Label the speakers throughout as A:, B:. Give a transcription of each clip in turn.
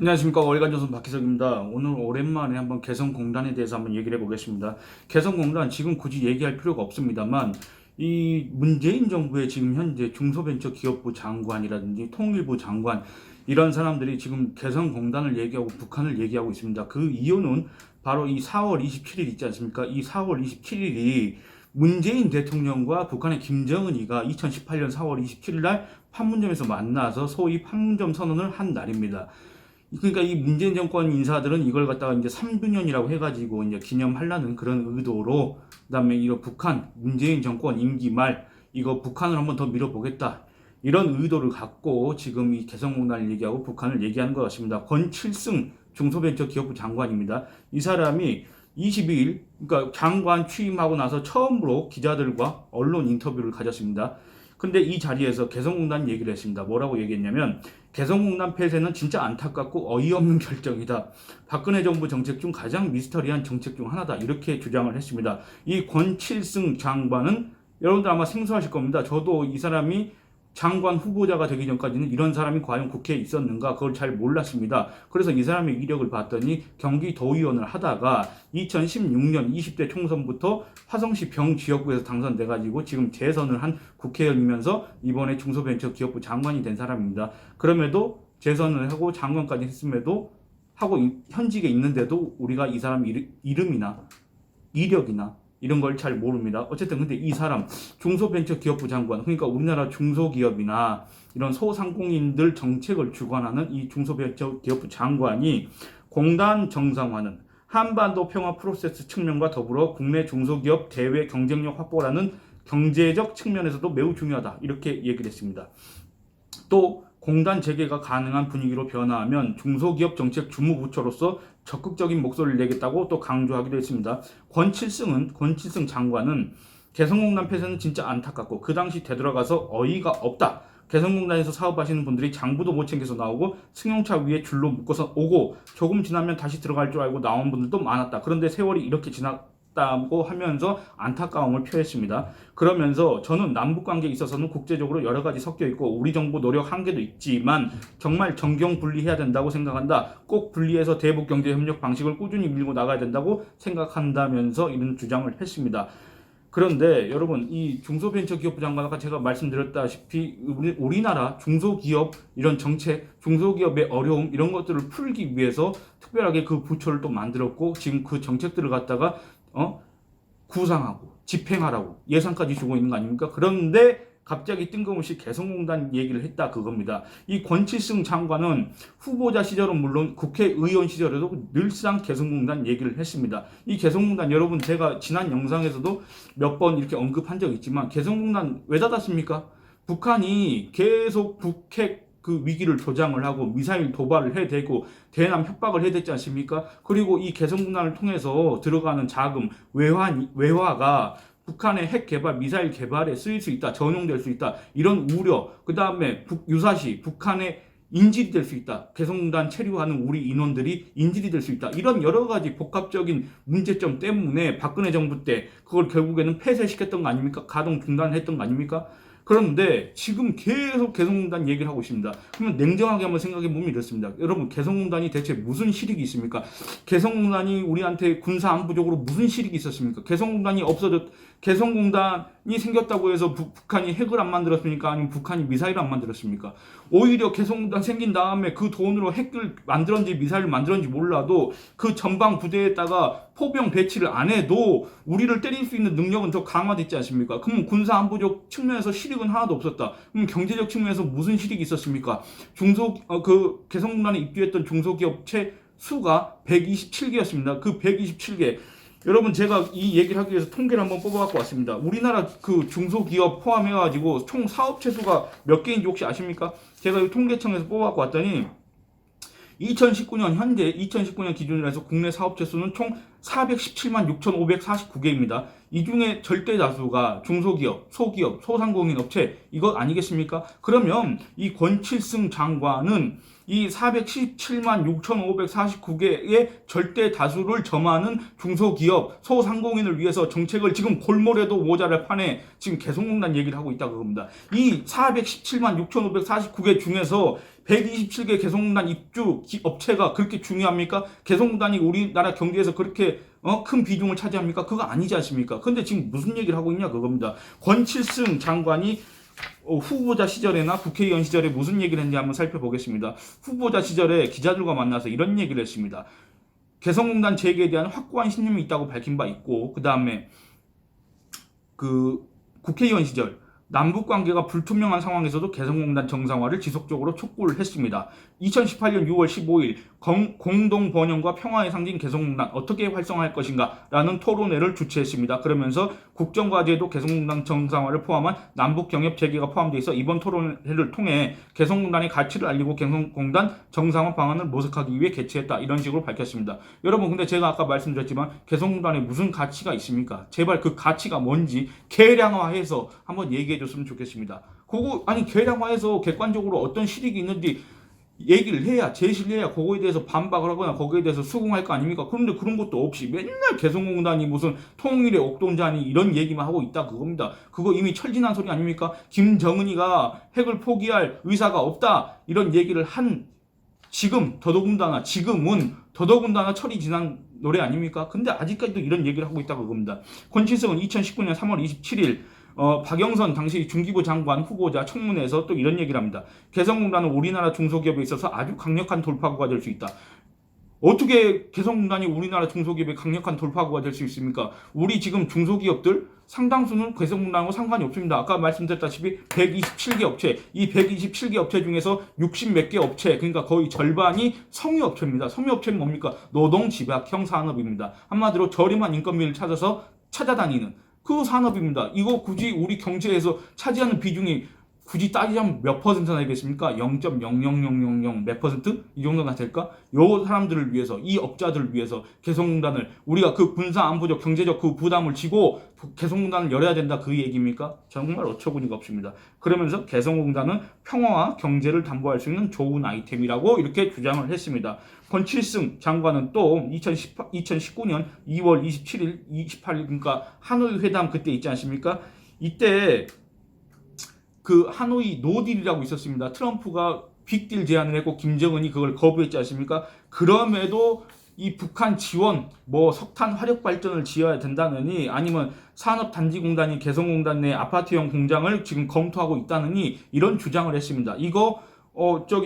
A: 안녕하십니까. 월간조선 박희석입니다. 오늘 오랜만에 한번 개성공단에 대해서 한번 얘기를 해보겠습니다. 개성공단 지금 굳이 얘기할 필요가 없습니다만 이 문재인 정부의 지금 현재 중소벤처기업부 장관이라든지 통일부 장관 이런 사람들이 지금 개성공단을 얘기하고 북한을 얘기하고 있습니다. 그 이유는 바로 이 4월 27일 있지 않습니까? 이 4월 27일이 문재인 대통령과 북한의 김정은이가 2018년 4월 27일 날 판문점에서 만나서 소위 판문점 선언을 한 날입니다. 그러니까 이 문재인 정권 인사들은 이걸 갖다가 이제 3주년이라고 해가지고 이제 기념하려는 그런 의도로, 그다음에 이런 북한 문재인 정권 임기 말 이거 북한을 한번 더 밀어보겠다 이런 의도를 갖고 지금 이 개성공단을 얘기하고 북한을 얘기하는 것 같습니다. 권칠승 중소벤처기업부 장관입니다. 이 사람이 22일 그러니까 장관 취임하고 나서 처음으로 기자들과 언론 인터뷰를 가졌습니다. 근데 이 자리에서 개성공단 얘기를 했습니다. 뭐라고 얘기했냐면 개성공단 폐쇄는 진짜 안타깝고 어이없는 결정이다. 박근혜 정부 정책 중 가장 미스터리한 정책 중 하나다. 이렇게 주장을 했습니다. 이 권칠승 장관은 여러분들 아마 생소하실 겁니다. 저도 이 사람이 장관 후보자가 되기 전까지는 이런 사람이 과연 국회에 있었는가 그걸 잘 몰랐습니다. 그래서 이 사람의 이력을 봤더니 경기도의원을 하다가 2016년 20대 총선부터 화성시 병지역구에서 당선돼가지고 지금 재선을 한 국회의원이면서 이번에 중소벤처기업부 장관이 된 사람입니다. 그럼에도 재선을 하고 장관까지 했음에도 하고 현직에 있는데도 우리가 이 사람 이름이나 이력이나 이런 걸 잘 모릅니다. 어쨌든 근데 이 사람 중소벤처기업부 장관, 그러니까 우리나라 중소기업이나 이런 소상공인들 정책을 주관하는 이 중소벤처기업부 장관이 공단 정상화는 한반도 평화 프로세스 측면과 더불어 국내 중소기업 대외 경쟁력 확보라는 경제적 측면에서도 매우 중요하다. 이렇게 얘기를 했습니다. 또 공단 재개가 가능한 분위기로 변화하면 중소기업 정책 주무부처로서 적극적인 목소리를 내겠다고 또 강조하기도 했습니다. 권칠승 장관은 개성공단 폐쇄는 진짜 안타깝고 그 당시 되돌아가서 어이가 없다. 개성공단에서 사업하시는 분들이 장부도 못 챙겨서 나오고 승용차 위에 줄로 묶어서 오고 조금 지나면 다시 들어갈 줄 알고 나온 분들도 많았다. 그런데 세월이 이렇게 지났다고 하면서 안타까움을 표했습니다. 그러면서 저는 남북관계에 있어서는 국제적으로 여러 가지 섞여 있고 우리 정부 노력 한계도 있지만 정말 정경 분리해야 된다고 생각한다. 꼭 분리해서 대북 경제 협력 방식을 꾸준히 밀고 나가야 된다고 생각한다면서 이런 주장을 했습니다. 그런데 여러분 이 중소벤처기업부 장관 아까 제가 말씀드렸다시피 우리나라 중소기업 이런 정책, 중소기업의 어려움 이런 것들을 풀기 위해서 특별하게 그 부처를 또 만들었고 지금 그 정책들을 갖다가 구상하고 집행하라고 예산까지 주고 있는 거 아닙니까? 그런데 갑자기 뜬금없이 개성공단 얘기를 했다 그겁니다. 이 권칠승 장관은 후보자 시절은 물론 국회의원 시절에도 늘상 개성공단 얘기를 했습니다. 이 개성공단 여러분 제가 지난 영상에서도 몇 번 이렇게 언급한 적 있지만 개성공단 왜 닫았습니까? 북한이 계속 북핵 그 위기를 조장을 하고 미사일 도발을 해대고 대남 협박을 해댔지 않습니까? 그리고 이 개성공단을 통해서 들어가는 자금 외화가 북한의 핵 개발, 미사일 개발에 쓰일 수 있다, 전용될 수 있다 이런 우려. 그 다음에 유사시 북한의 인질이 될 수 있다. 개성공단 체류하는 우리 인원들이 인질이 될 수 있다. 이런 여러 가지 복합적인 문제점 때문에 박근혜 정부 때 그걸 결국에는 폐쇄시켰던 거 아닙니까? 가동 중단했던 거 아닙니까? 그런데 지금 계속 개성공단 얘기를 하고 있습니다. 그러면 냉정하게 한번 생각해 보면 이렇습니다. 여러분 개성공단이 대체 무슨 실익이 있습니까? 개성공단이 우리한테 군사 안보적으로 무슨 실익이 있었습니까? 개성공단이 생겼다고 해서 북한이 핵을 안 만들었습니까? 아니면 북한이 미사일을 안 만들었습니까? 오히려 개성공단 생긴 다음에 그 돈으로 핵을 만들었는지 미사일을 만들었는지 몰라도 그 전방 부대에다가 포병 배치를 안 해도 우리를 때릴 수 있는 능력은 더 강화됐지 않습니까? 그럼 군사 안보적 측면에서 실익은 하나도 없었다. 그럼 경제적 측면에서 무슨 실익이 있었습니까? 개성공단에 입주했던 중소기업체 수가 127개였습니다. 그 127개. 여러분 제가 이 얘기를 하기 위해서 통계를 한번 뽑아갖고 왔습니다. 우리나라 그 중소기업 포함해가지고 총 사업체 수가 몇 개인지 혹시 아십니까? 제가 이 통계청에서 뽑아갖고 왔더니 2019년 기준으로 해서 국내 사업체 수는 총 417만 6,549개입니다. 이 중에 절대 다수가 중소기업, 소기업, 소상공인 업체 이거 아니겠습니까? 그러면 이 권칠승 장관은 이 417만 6,549개의 절대 다수를 점하는 중소기업, 소상공인을 위해서 정책을 지금 골몰해도 모자랄 판에 지금 개성공단 얘기를 하고 있다고 합니다. 이 417만 6,549개 중에서 127개 개성공단 입주 업체가 그렇게 중요합니까? 개성공단이 우리나라 경제에서 그렇게 큰 비중을 차지합니까? 그거 아니지 않습니까? 근데 지금 무슨 얘기를 하고 있냐 그겁니다. 권칠승 장관이 후보자 시절에나 국회의원 시절에 무슨 얘기를 했는지 한번 살펴보겠습니다. 후보자 시절에 기자들과 만나서 이런 얘기를 했습니다. 개성공단 재개에 대한 확고한 신념이 있다고 밝힌 바 있고, 그 다음에 국회의원 시절 남북 관계가 불투명한 상황에서도 개성공단 정상화를 지속적으로 촉구를 했습니다. 2018년 6월 15일 공동 번영과 평화의 상징 개성공단 어떻게 활성화할 것인가 라는 토론회를 주최했습니다. 그러면서 국정과제도 개성공단 정상화를 포함한 남북 경협 재개가 포함되어 있어 이번 토론회를 통해 개성공단의 가치를 알리고 개성공단 정상화 방안을 모색하기 위해 개최했다. 이런 식으로 밝혔습니다. 여러분 근데 제가 아까 말씀드렸지만 개성공단에 무슨 가치가 있습니까? 제발 그 가치가 뭔지 계량화해서 한번 얘기해 줬으면 좋겠습니다. 그거 아니 계량화해서 객관적으로 어떤 실익이 있는지 얘기를 해야 제시를 해야 그거에 대해서 반박을 하거나 거기에 대해서 수긍할 거 아닙니까? 그런데 그런 것도 없이 맨날 개성공단이 무슨 통일의 옥동자니 이런 얘기만 하고 있다 그겁니다. 그거 이미 철진한 소리 아닙니까? 김정은이가 핵을 포기할 의사가 없다 이런 얘기를 한 지금은 더더군다나 철이 지난 노래 아닙니까? 근데 아직까지도 이런 얘기를 하고 있다 그겁니다. 권칠성은 2019년 3월 27일 박영선 당시 중기부 장관 후보자 청문회에서 또 이런 얘기를 합니다. 개성공단은 우리나라 중소기업에 있어서 아주 강력한 돌파구가 될 수 있다. 어떻게 개성공단이 우리나라 중소기업의 강력한 돌파구가 될 수 있습니까? 우리 지금 중소기업들 상당수는 개성공단하고 상관이 없습니다. 아까 말씀드렸다시피 127개 업체, 이 127개 업체 중에서 60 몇 개 업체, 그러니까 거의 절반이 섬유업체입니다. 섬유업체는 뭡니까? 노동집약형 산업입니다. 한마디로 저렴한 인건비를 찾아다니는 그 산업입니다. 이거 굳이 우리 경제에서 차지하는 비중이 굳이 따지자면 몇 퍼센트나 되겠습니까? 0.00000 몇 퍼센트? 이 정도나 될까? 요 사람들을 위해서, 이 업자들을 위해서 개성공단을 우리가 그 군사 안보적 경제적 그 부담을 지고 개성공단을 열어야 된다 그 얘기입니까? 정말 어처구니가 없습니다. 그러면서 개성공단은 평화와 경제를 담보할 수 있는 좋은 아이템이라고 이렇게 주장을 했습니다. 권칠승 장관은 또 2019년 2월 27일, 28일 그러니까 하노이 회담 그때 있지 않습니까? 이때 그 하노이 노딜이라고 있었습니다. 트럼프가 빅딜 제안을 했고 김정은이 그걸 거부했지 않습니까? 그럼에도 이 북한 지원, 뭐 석탄 화력 발전을 지어야 된다느니 아니면 산업단지공단이 개성공단 내 아파트형 공장을 지금 검토하고 있다느니 이런 주장을 했습니다. 이거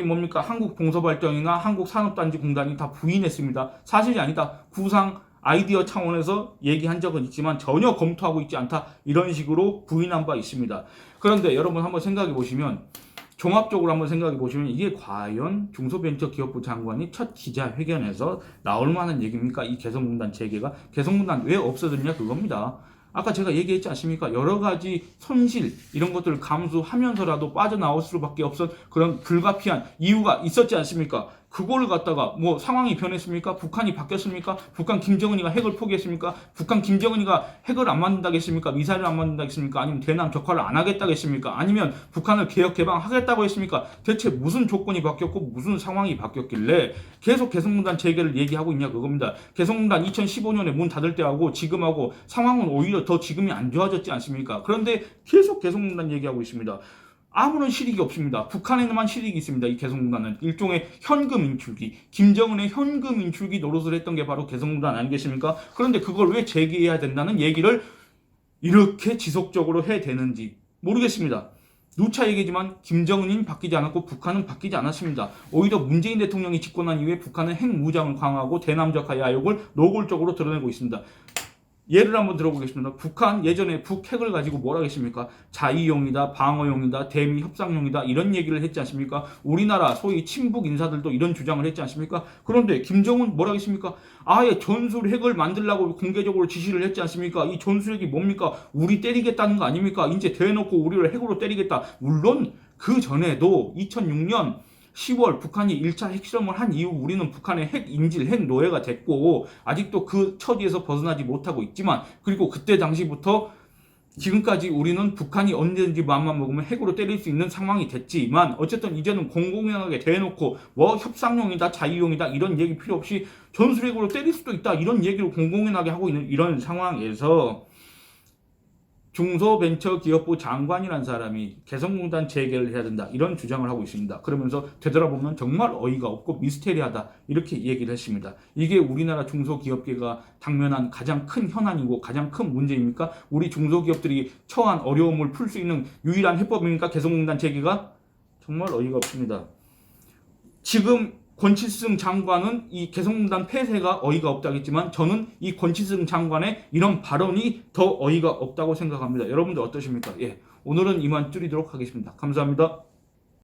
A: 뭡니까? 한국동서발전이나 한국산업단지공단이 다 부인했습니다. 사실이 아니다. 구상 아이디어 차원에서 얘기한 적은 있지만 전혀 검토하고 있지 않다. 이런 식으로 부인한 바 있습니다. 그런데 여러분 한번 생각해 보시면 종합적으로 한번 생각해 보시면 이게 과연 중소벤처기업부 장관이 첫 기자회견에서 나올 만한 얘기입니까? 이 개성공단 재개가 개성공단 왜 없어졌냐 그겁니다. 아까 제가 얘기했지 않습니까? 여러 가지 손실 이런 것들을 감수하면서라도 빠져나올 수밖에 없었 그런 불가피한 이유가 있었지 않습니까? 그걸 갖다가 뭐 상황이 변했습니까? 북한이 바뀌었습니까? 북한 김정은이가 핵을 포기했습니까? 북한 김정은이가 핵을 안 만든다겠습니까? 미사일을 안 만든다겠습니까? 아니면 대남 적화를 안 하겠다겠습니까? 아니면 북한을 개혁 개방하겠다고 했습니까? 대체 무슨 조건이 바뀌었고 무슨 상황이 바뀌었길래 계속 개성공단 재개를 얘기하고 있냐 그겁니다. 개성공단 2015년에 문 닫을 때하고 지금하고 상황은 오히려 더 지금이 안 좋아졌지 않습니까? 그런데 계속 개성공단 얘기하고 있습니다. 아무런 실익이 없습니다. 북한에만 실익이 있습니다. 이 개성공단은 일종의 현금 인출기, 김정은의 현금 인출기 노릇을 했던 게 바로 개성공단 아니겠습니까? 그런데 그걸 왜 재개해야 된다는 얘기를 이렇게 지속적으로 해대는지 모르겠습니다. 누차 얘기지만 김정은은 바뀌지 않았고 북한은 바뀌지 않았습니다. 오히려 문재인 대통령이 집권한 이후에 북한은 핵 무장을 강화하고 대남적화 야욕을 노골적으로 드러내고 있습니다. 예를 한번 들어보겠습니다. 북한 예전에 북핵을 가지고 뭐라 했습니까? 자위용이다, 방어용이다, 대미 협상용이다 이런 얘기를 했지 않습니까? 우리나라 소위 친북 인사들도 이런 주장을 했지 않습니까? 그런데 김정은 뭐라 했습니까? 아예 전술핵을 만들라고 공개적으로 지시를 했지 않습니까? 이 전술핵이 뭡니까? 우리 때리겠다는 거 아닙니까? 이제 대놓고 우리를 핵으로 때리겠다. 물론 그 전에도 2006년 10월 북한이 1차 핵실험을 한 이후 우리는 북한의 핵 인질, 핵 노예가 됐고 아직도 그 처지에서 벗어나지 못하고 있지만 그리고 그때 당시부터 지금까지 우리는 북한이 언제든지 마음만 먹으면 핵으로 때릴 수 있는 상황이 됐지만 어쨌든 이제는 공공연하게 대놓고 뭐 협상용이다 자유용이다 이런 얘기 필요 없이 전술핵으로 때릴 수도 있다 이런 얘기를 공공연하게 하고 있는 이런 상황에서 중소벤처기업부 장관이라는 사람이 개성공단 재개를 해야 된다 이런 주장을 하고 있습니다. 그러면서 되돌아보면 정말 어이가 없고 미스테리하다 이렇게 얘기를 했습니다. 이게 우리나라 중소기업계가 당면한 가장 큰 현안이고 가장 큰 문제입니까? 우리 중소기업들이 처한 어려움을 풀 수 있는 유일한 해법입니까? 개성공단 재개가? 정말 어이가 없습니다. 지금 권치승 장관은 이 개성공단 폐쇄가 어이가 없다겠지만 저는 이 권치승 장관의 이런 발언이 더 어이가 없다고 생각합니다. 여러분들 어떠십니까? 예, 오늘은 이만 줄이도록 하겠습니다. 감사합니다.